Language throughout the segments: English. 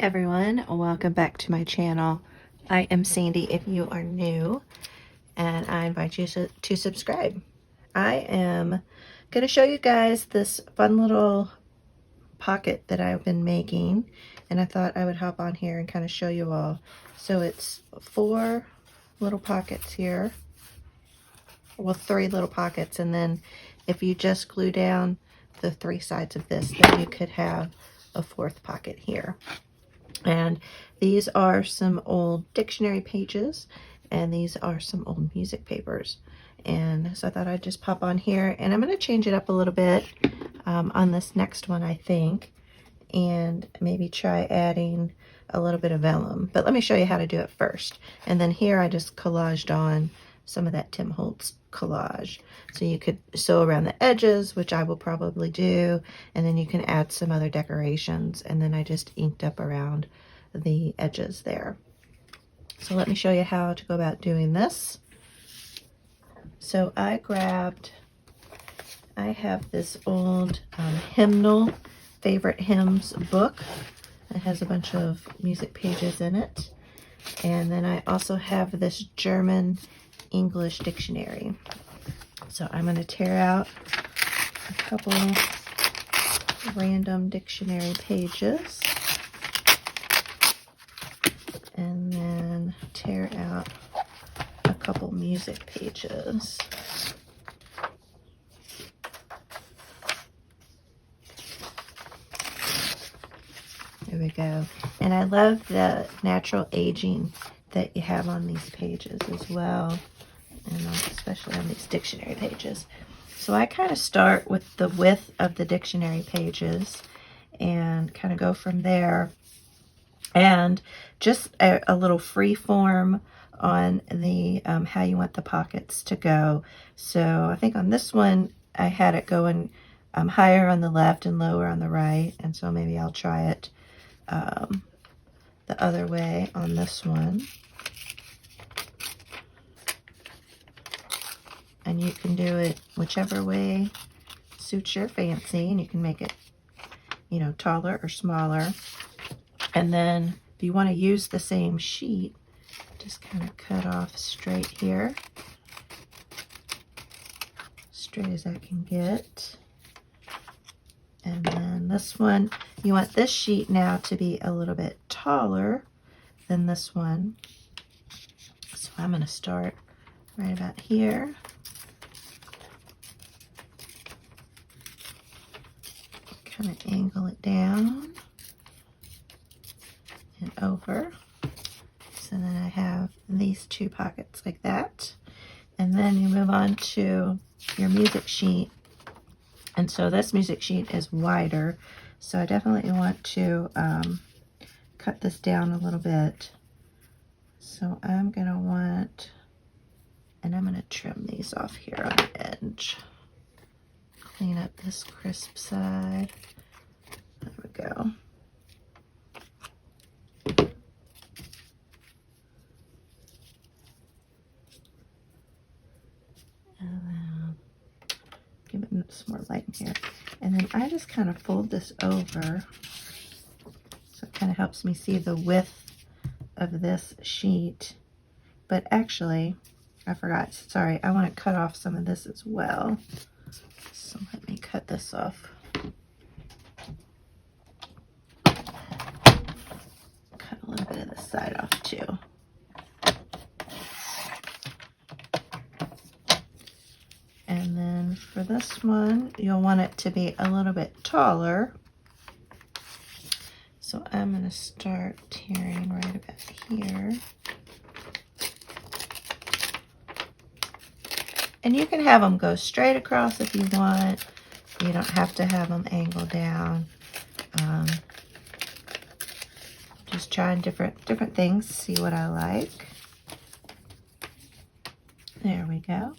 Everyone, welcome back to my channel. I am Sandy if you are new, and I invite you to subscribe. I am going to show you guys this fun little pocket that I've been making, and I thought I would hop on here and kind of show you all. So it's 4 little pockets here, well 3 little pockets, and then if you just glue down the 3 sides of this, then you could have a 4th pocket here. And these are some old dictionary pages, and these are some old music papers. And so I thought I'd just pop on here, and I'm going to change it up a little bit on this next one, I think, and maybe try adding a little bit of vellum. But let me show you how to do it first. And then here I just collaged on some of that Tim Holtz collage. So you could sew around the edges, which I will probably do, and then you can add some other decorations, and then I just inked up around the edges there. So let me show you how to go about doing this. So I have this old hymnal, favorite hymns book. It has a bunch of music pages in it. And then I also have this German English dictionary. So I'm going to tear out a couple random dictionary pages and then tear out a couple music pages. There we go. And I love the natural aging that you have on these pages as well, and especially on these dictionary pages. So I kind of start with the width of the dictionary pages and kind of go from there, and just a little free form on the how you want the pockets to go. So I think on this one I had it going higher on the left and lower on the right, and so maybe I'll try it the other way on this one. And you can do it whichever way suits your fancy, and you can make it, you know, taller or smaller. And then if you want to use the same sheet, just kind of cut off straight here, straight as I can get. And then this one, you want this sheet now to be a little bit taller than this one. So I'm going to start right about here. Kind of angle it down and over. So then I have these 2 pockets like that. And then you move on to your music sheet. And so this music sheet is wider, so I definitely want to cut this down a little bit. So I'm going to want, and I'm going to trim these off here on the edge. Clean up this crisp side. There we go. And then give it some more light in here. And then I just kind of fold this over, so it kind of helps me see the width of this sheet. But actually, I forgot, sorry, I want to cut off some of this as well. So let me cut this off. Cut a little bit of this side off too. And then for this one, you'll want it to be a little bit taller. So I'm going to start tearing right about here. And you can have them go straight across if you want. You don't have to have them angled down. Just trying different things, see what I like. There we go.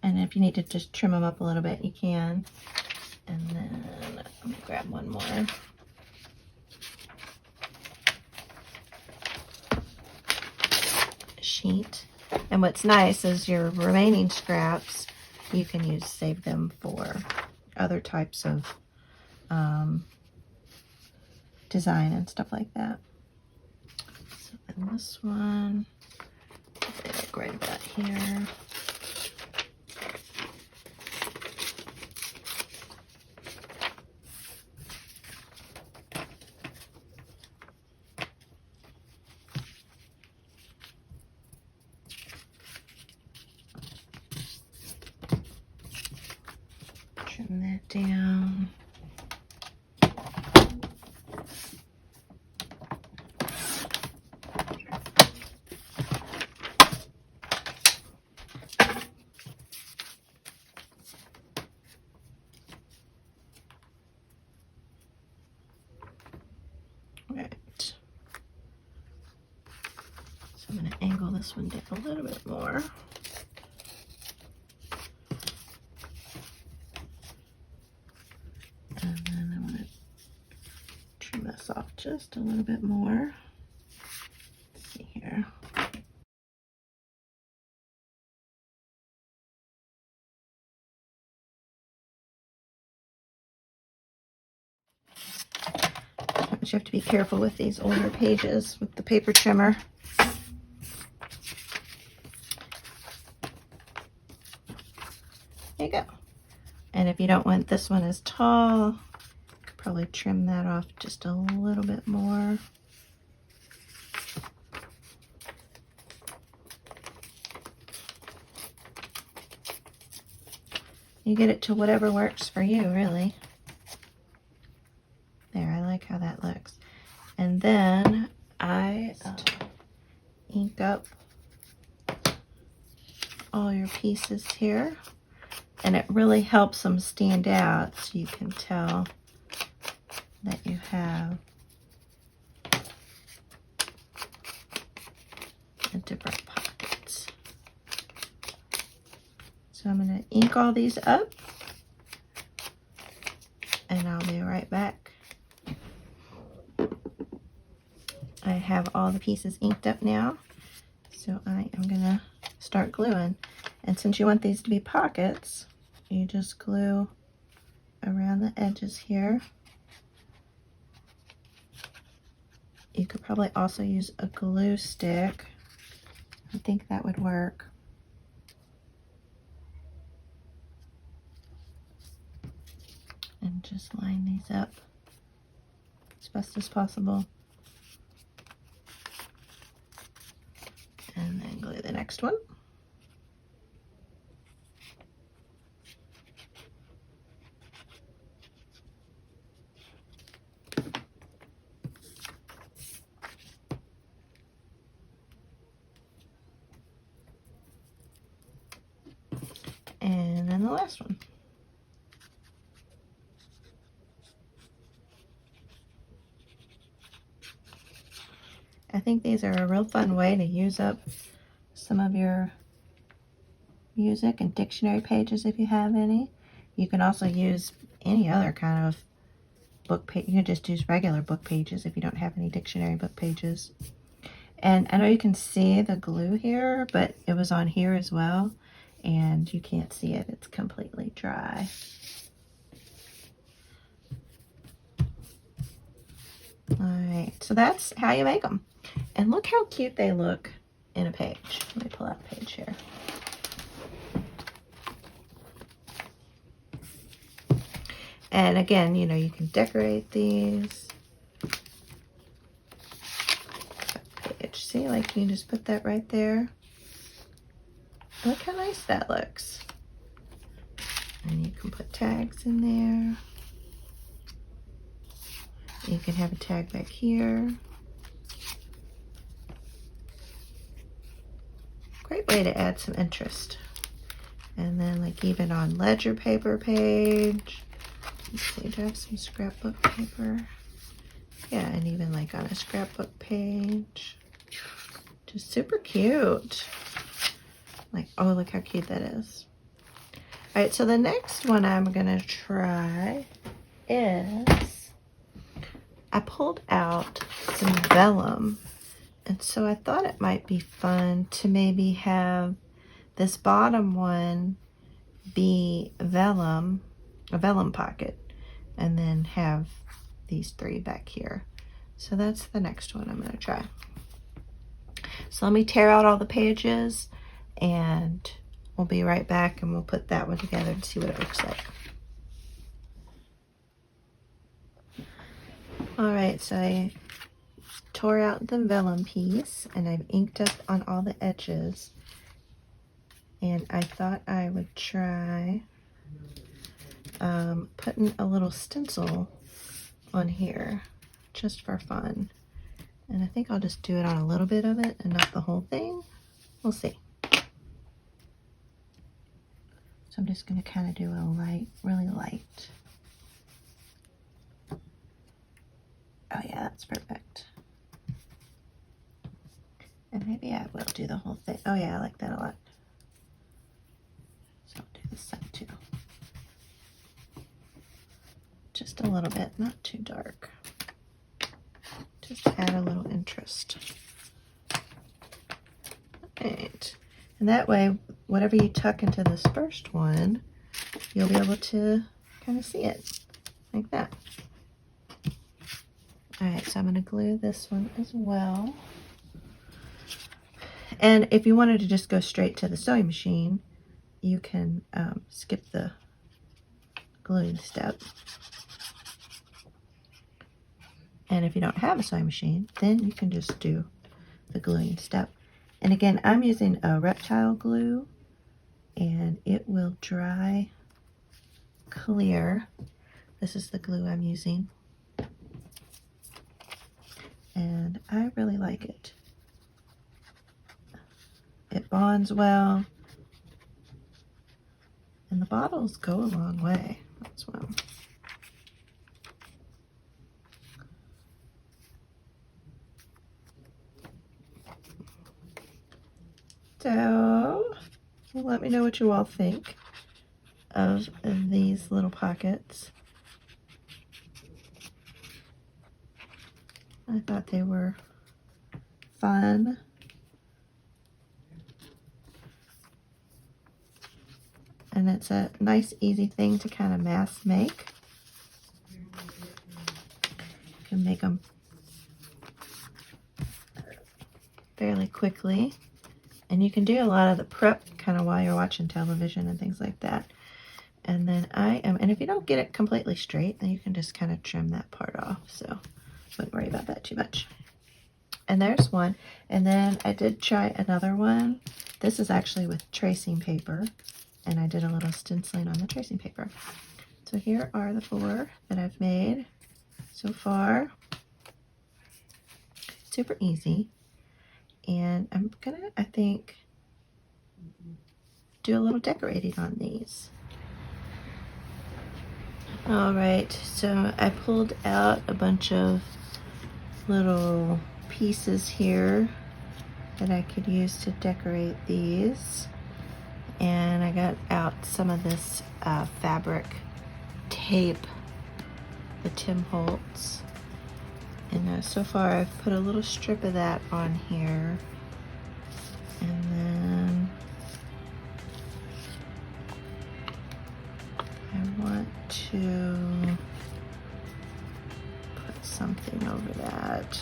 And if you need to just trim them up a little bit, you can. And then let me grab one more. Sheet. And what's nice is your remaining scraps, you can save them for other types of design and stuff like that. So then this one, they like right about here. Trim that down. Right. So I'm going to angle this one down a little bit more. And then I'm going to trim this off just a little bit more. Let's see here. But you have to be careful with these older pages with the paper trimmer. There you go. And if you don't want this one as tall, you could probably trim that off just a little bit more. You get it to whatever works for you, really. There, I like how that looks. And then I ink up all your pieces here. And it really helps them stand out so you can tell that you have the different pockets. So I'm going to ink all these up and I'll be right back. I have all the pieces inked up now, so I am going to start gluing. And since you want these to be pockets, you just glue around the edges here. You could probably also use a glue stick. I think that would work. And just line these up as best as possible. And then glue the next one. And then the last one. I think these are a real fun way to use up some of your music and dictionary pages if you have any. You can also use any other kind of book page. You can just use regular book pages if you don't have any dictionary book pages. And I know you can see the glue here, but it was on here as well, and you can't see it. It's completely dry. All right, so that's how you make them. And look how cute they look in a page. Let me pull out a page here. And again, you know, you can decorate these. Page. See, like you just put that right there. Look how nice that looks. And you can put tags in there. You can have a tag back here. Great way to add some interest. And then like even on ledger paper page. Let's see, do I have some scrapbook paper? Yeah, and even like on a scrapbook page. Just super cute. Like, oh, look how cute that is. All right, so the next one I'm gonna try is, I pulled out some vellum. And so I thought it might be fun to maybe have this bottom one be vellum, a vellum pocket, and then have these three back here. So that's the next one I'm going to try. So let me tear out all the pages and we'll be right back and we'll put that one together and see what it looks like. Alright, so I tore out the vellum piece and I've inked up on all the edges. And I thought I would try putting a little stencil on here just for fun. And I think I'll just do it on a little bit of it and not the whole thing. We'll see. So I'm just going to kind of do a light, really light. Oh yeah, that's perfect. And maybe I will do the whole thing. Oh yeah, I like that a lot. So I'll do this side too. Just a little bit, not too dark. Just to add a little interest. Right. And that way, whatever you tuck into this first one, you'll be able to kind of see it like that. All right, so I'm going to glue this one as well. And if you wanted to just go straight to the sewing machine, you can skip the gluing step. And if you don't have a sewing machine, then you can just do the gluing step. And again, I'm using a reptile glue and it will dry clear. This is the glue I'm using. And I really like it. It bonds well. And the bottles go a long way as well. So, let me know what you all think of these little pockets. I thought they were fun. And it's a nice, easy thing to kind of mass make. You can make them fairly quickly. And you can do a lot of the prep kind of while you're watching television and things like that. And then and if you don't get it completely straight, then you can just kind of trim that part off. So wouldn't worry about that too much. And there's one. And then I did try another one. This is actually with tracing paper. And I did a little stenciling on the tracing paper. So here are the 4 that I've made so far. Super easy. And I'm gonna, I think, do a little decorating on these. All right, so I pulled out a bunch of little pieces here that I could use to decorate these. And I got out some of this fabric tape, the Tim Holtz. And so far I've put a little strip of that on here. And then I want to put something over that.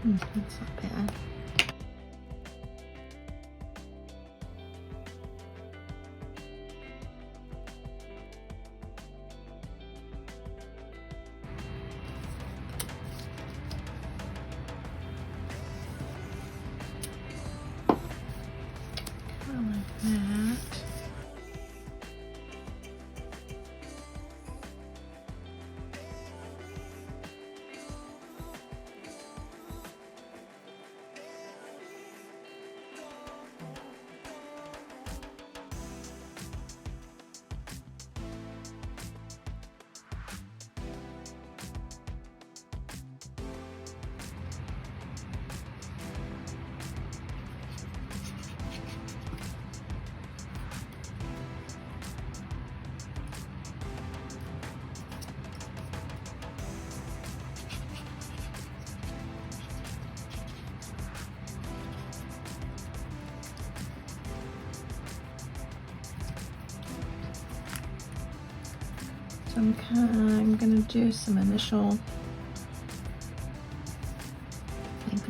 That's not bad. Like that. So I'm gonna do some initial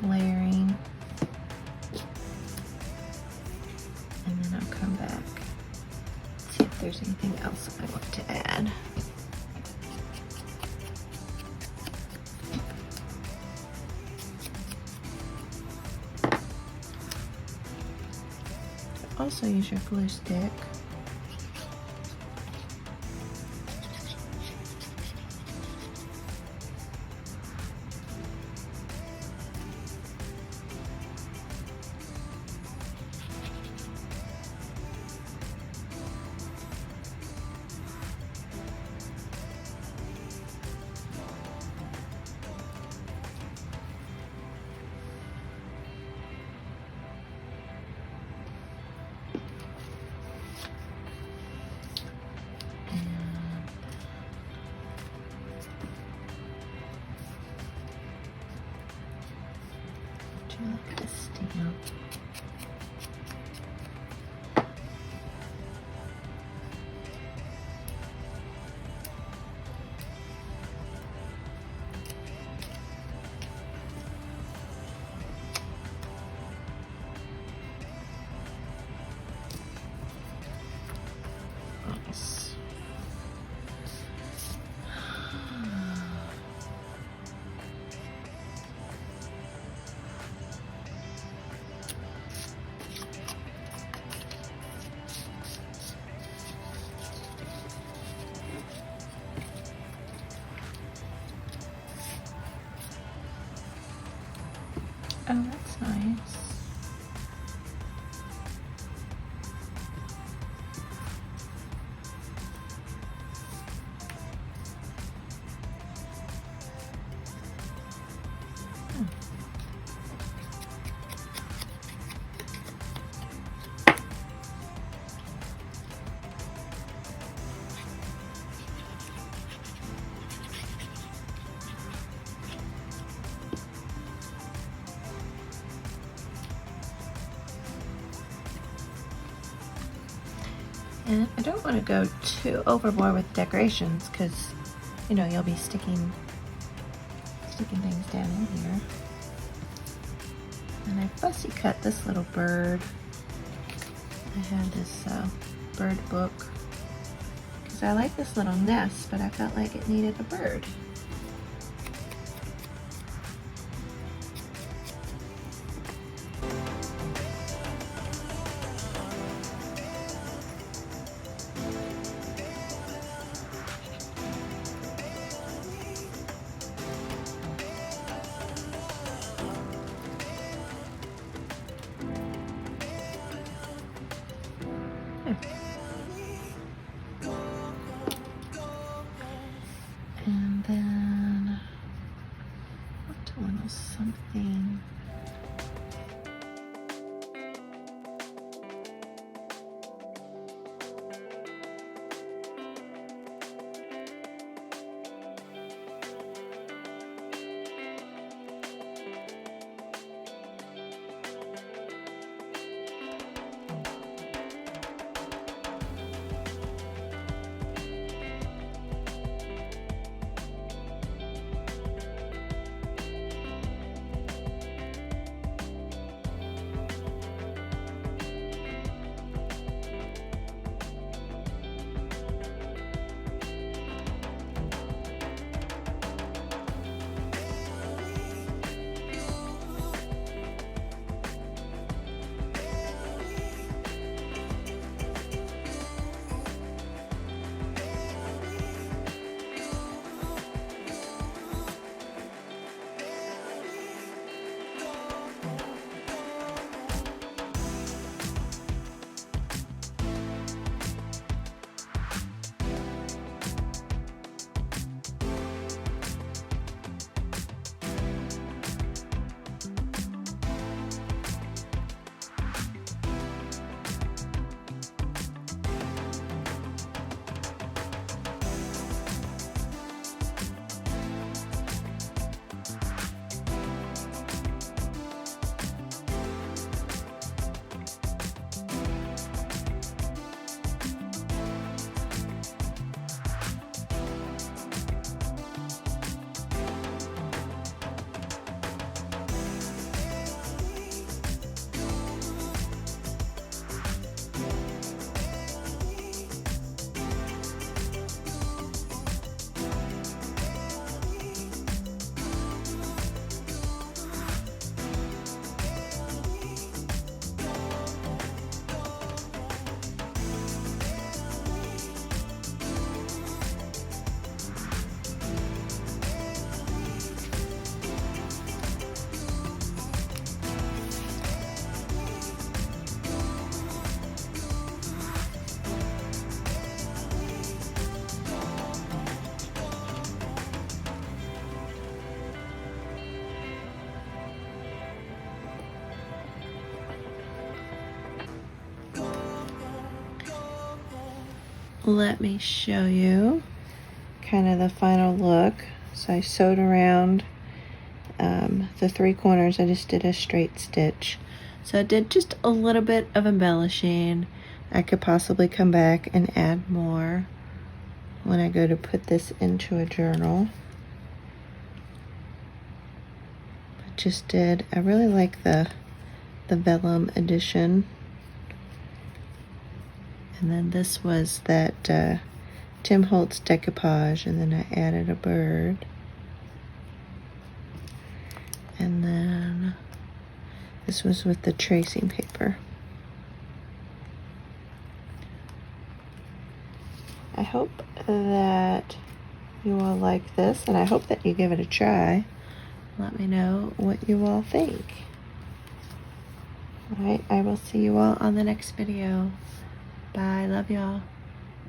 layering, and then I'll come back, see if there's anything else I want to add. Also use your glue stick. Look at this stamp. Nice. Oh, that's nice. And I don't want to go too overboard with decorations because, you know, you'll be sticking things down in here. And I fussy cut this little bird. I have this bird book because I like this little nest, but I felt like it needed a bird. And then what a little something. let me show you kind of the final look. So I sewed around the 3 corners. I just did a straight stitch. So I did just a little bit of embellishing. I could possibly come back and add more when I go to put this into a journal. I just did. I really like the vellum edition. And then this was that Tim Holtz decoupage, and then I added a bird. And then this was with the tracing paper. I hope that you all like this, and I hope that you give it a try. Let me know what you all think. Alright, I will see you all on the next video. Bye, love y'all.